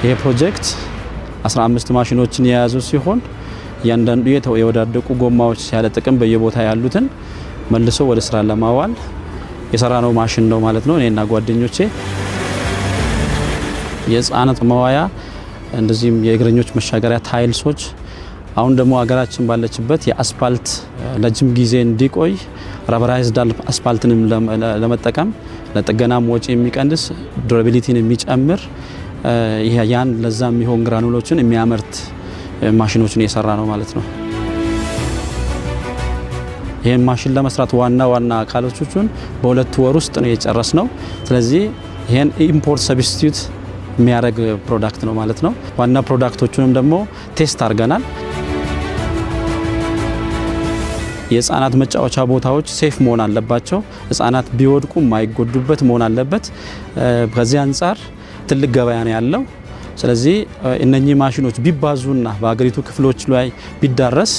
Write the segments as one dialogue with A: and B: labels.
A: ይሄ ፕሮጀክት 15 ማሽኖችን የያዙ ሲሆን ያንዳንዱ የወዳደቁ ጎማዎች ያለ ጥቅም በየቦታ ያሉትን መልሶ ወደ ስራ ለማዋል የሰራነው ማሽን ነው ማለት ነው። እኔና ጓደኞቼ የህፃናት መዋያ እንደዚህም የእግረኞች መሻገሪያ ታይልሶች አሁን ደግሞ ሀገራችን ባለችበት የአስፋልት ለጅም ጊዜ እንዲቆይ ረበራይዝድ አስፋልትንም ለመጠቀም ለጥገናም ወጪ የሚቀንስ ዱራቢሊቲን የሚጨምር ያን ለዛም የሚሆን ግራኑሎችን የሚያመርት ማሽኖችን እየሰራ ነው ማለት ነው። ይሄን ማሽን ለመስራት ዋና አካሎቹን በ2 ወር ውስጥ ነው የጨረስነው። ስለዚህ ይሄን ኢምፖርት ሰብስቲዩት የሚያደርግ ፕሮዳክት ነው ማለት ነው። ዋና ፕሮዳክቶቹንም ደግሞ ቴስት አድርገናል። የህፃናት መጫወቻ ቦታዎች ሴፍ መሆን አለባቸው። ህፃናት ቢወድቁ የማይጎዱበት መሆን አለበት። ከዚህ አንጻር ትልቅ ገበያ ነው ያለው። ስለዚህ እነኚህ ማሽኖች ቢባዙና በአገሪቱ ክፍሎች ላይ ቢዳረስ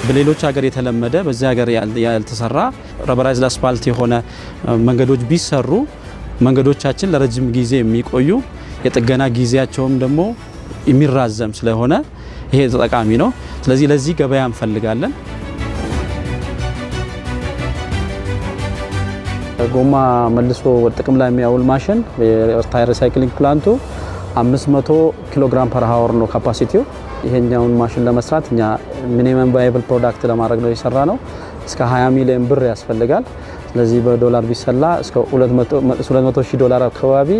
A: በሌሎች ሀገር የተለመደ በዚህ ሀገር ያልተሰራ ረበራይዝድ አስፋልት የሆነ መንገዶች ቢሰሩ መንገዶቻችን ለረጅም ጊዜ የሚቆዩ የጥገና ጊዜያቸውም ደግሞ የሚራዘም ስለሆነ ይሄ ተጠቃሚ ነው። ስለዚህ ለዚህ ገበያ እንፈልጋለን። ጎማ መልሶ ጥቅም ላይ የሚያውል ማሽን የታየር ሪሳይክሊንግ ፕላንቱ 500 ኪሎ ግራም ፐር አወር ነው ካፓሲቲው። ይሄኛውን ማሽን ለመስራት እኛ ሚኒመም ቫያብል ፕሮዳክት ለማድረግ ነው የሰራ ነው። እስከ 20 ሚሊዮን ብር ያስፈልጋል። ስለዚህ በዶላር ቢሰላ እስከ $200,000 አካባቢ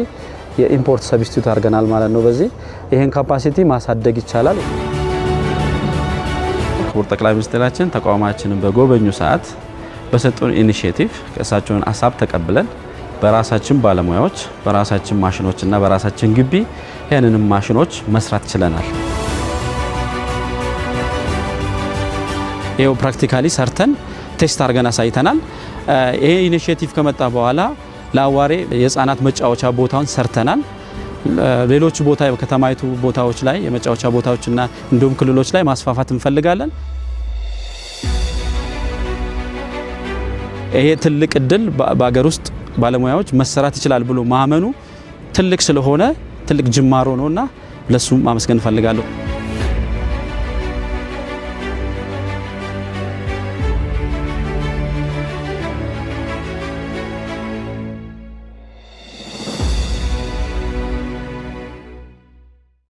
A: የኢምፖርት ሰብስቲዩት አድርገናል ማለት ነው። በዚህ ይሄን ካፓሲቲ ማሳደግ ይቻላል። ክቡር ጠቅላይ ሚኒስትራችን ተቋማችንን በጎበኙ ሰዓት በሰጡን ኢኒሺዬቲቭ ከእሳቸውን ሀሳብ ተቀብለን በራሳችን ባለሙያዎች በራሳችን ማሽኖችና በራሳችን ግቢ ይሄንንም ማሽኖች መስራት ችለናል። ይሄው ፕራክቲካሊ ሰርተን ቴስት አድርገን አሳይተናል። ይሄ ኢኒሺዬቲቭ ከመጣ በኋላ ለአዋሬ የህፃናት መጫወቻ ቦታውን ሰርተናል። ሌሎች ቦታ ከተማይቱ ቦታዎች ላይ የመጫወቻ ቦታዎችና እንዲሁም ክልሎች ላይ ማስፋፋት እንፈልጋለን። ይሄ ትልቅ እድል በአገር ውስጥ ባለሙያዎች መሰራት ይችላል ብሎ ማመኑ ትልቅ ስለሆነ ትልቅ ጅማሮ ነውና ለሱ ማመስገን እንፈልጋለሁ።